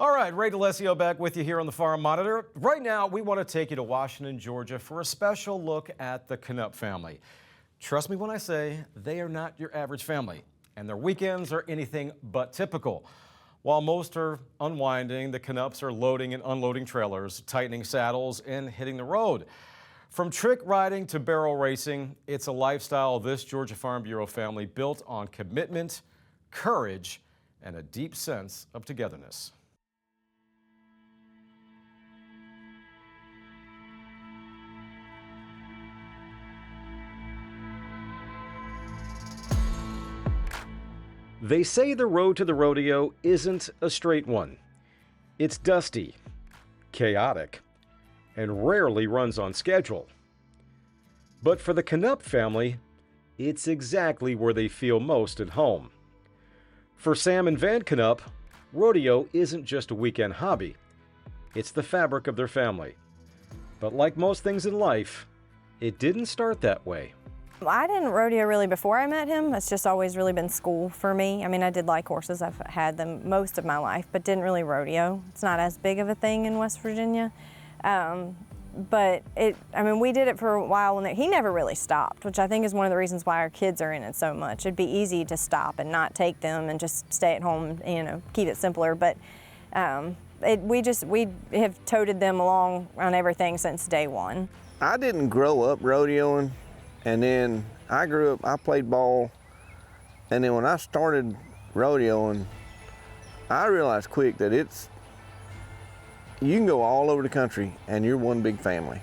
All right, Ray DeLesio back with you here on the Farm Monitor. Right now, we want to take you to Washington, Georgia for a special look at the Canup family. Trust me when I say they are not your average family, and their weekends are anything but typical. While most are unwinding, the Canups are loading and unloading trailers, tightening saddles, and hitting the road. From trick riding to barrel racing, it's a lifestyle this Georgia Farm Bureau family built on commitment, courage, and a deep sense of togetherness. They say the road to the rodeo isn't a straight one. It's dusty, chaotic, and rarely runs on schedule. But for the Canup family, it's exactly where they feel most at home. For Sam and Van Canup, rodeo isn't just a weekend hobby. It's the fabric of their family. But like most things in life, it didn't start that way. I didn't rodeo really before I met him. It's just always really been school for me. I mean, I did like horses. I've had them most of my life, but didn't really rodeo. It's not as big of a thing in West Virginia. But we did it for a while and he never really stopped, which I think is one of the reasons why our kids are in it so much. It'd be easy to stop and not take them and just stay at home, keep it simpler. But we have toted them along on everything since day one. I didn't grow up rodeoing. And then I grew up, I played ball, and then when I started rodeoing, I realized quick that you can go all over the country and you're one big family.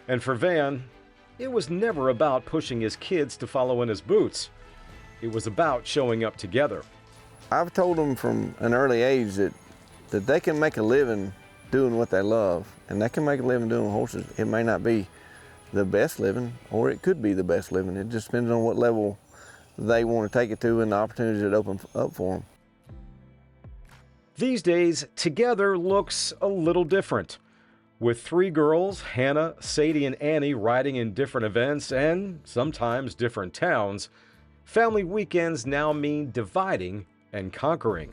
And for Van, it was never about pushing his kids to follow in his boots. It was about showing up together. I've told them from an early age that they can make a living doing what they love, and they can make a living doing horses. It may not be the best living, or it could be the best living. It just depends on what level they want to take it to and the opportunities that open up for them. These days, together looks a little different. With 3 girls, Hannah, Sadie, and Annie, riding in different events and sometimes different towns, family weekends now mean dividing and conquering.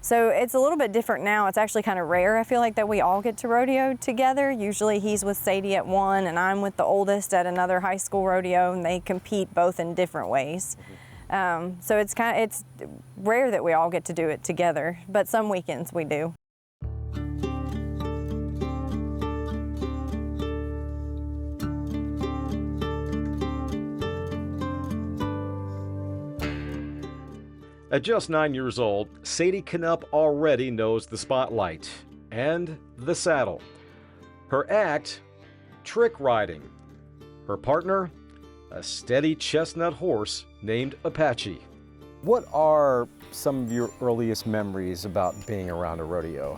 So it's a little bit different now. It's actually kind of rare, I feel like, that we all get to rodeo together. Usually he's with Sadie at one and I'm with the oldest at another high school rodeo, and they compete both in different ways. So it's rare that we all get to do it together, but some weekends we do. At just 9 years old, Sadie Canup already knows the spotlight and the saddle. Her act, trick riding. Her partner, a steady chestnut horse named Apache. What are some of your earliest memories about being around a rodeo?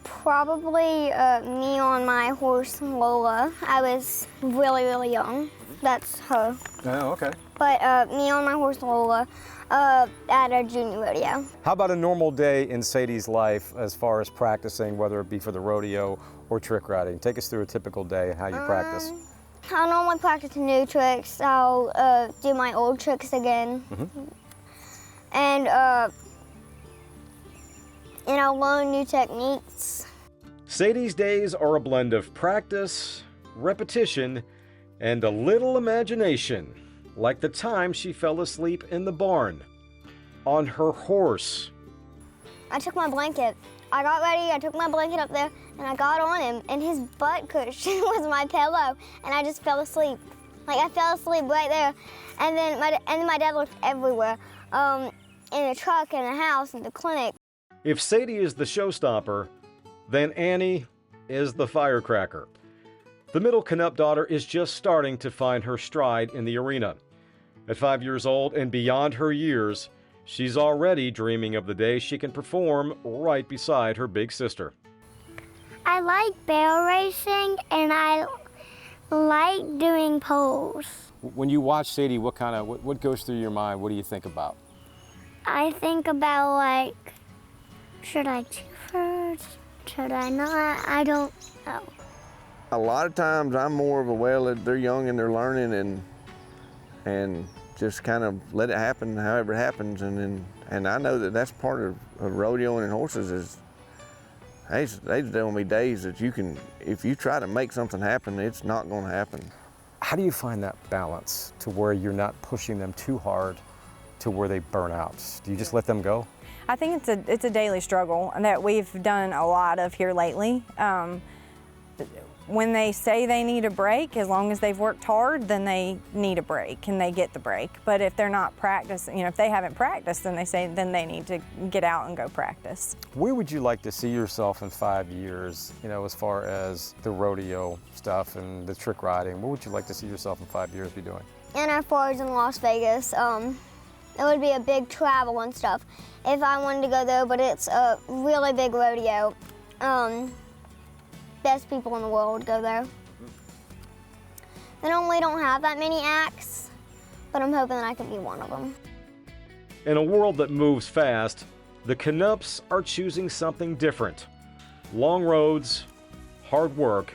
Probably me on my horse Lola. I was really, really young. That's her. Oh, okay. But me on my horse Lola at a junior rodeo. How about a normal day in Sadie's life as far as practicing, whether it be for the rodeo or trick riding? Take us through a typical day and how you practice. I normally practice new tricks. I'll do my old tricks again. And I'll learn new techniques. Sadie's days are a blend of practice, repetition, and a little imagination, like the time she fell asleep in the barn, on her horse. I took my blanket. I got ready, I took my blanket up there, and I got on him, and his butt cushion was my pillow, and I just fell asleep. Like, I fell asleep right there, and then my dad looked everywhere, in the truck, in the house, in the clinic. If Sadie is the showstopper, then Annie is the firecracker. The middle Canup daughter is just starting to find her stride in the arena. At 5 years old and beyond her years, she's already dreaming of the day she can perform right beside her big sister. I like barrel racing, and I like doing poles. When you watch Sadie, what goes through your mind? What do you think about? I think about, like, should I cheer first? Should I not? I don't know. A lot of times I'm more of a, they're young and they're learning, and just kind of let it happen however it happens, and I know that that's part of rodeoing and horses is, there's going to be days that you can, if you try to make something happen, it's not going to happen. How do you find that balance to where you're not pushing them too hard to where they burn out? Do you just let them go? I think it's a daily struggle that we've done a lot of here lately. When they say they need a break, as long as they've worked hard, then they need a break and they get the break. But if they're not practicing, if they haven't practiced, then they need to get out and go practice. Where would you like to see yourself in 5 years, as far as the rodeo stuff and the trick riding? What would you like to see yourself in 5 years be doing? In our forage in Las Vegas, it would be a big travel and stuff if I wanted to go there, but it's a really big rodeo. Best people in the world go there. They normally don't have that many acts, but I'm hoping that I can be one of them. In a world that moves fast, the Canups are choosing something different. Long roads, hard work,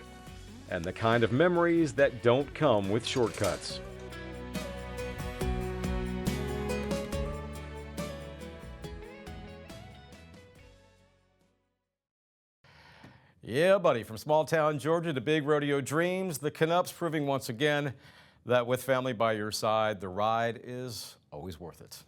and the kind of memories that don't come with shortcuts. Yeah, buddy, from small town Georgia to big rodeo dreams, the Canups proving once again that with family by your side, the ride is always worth it.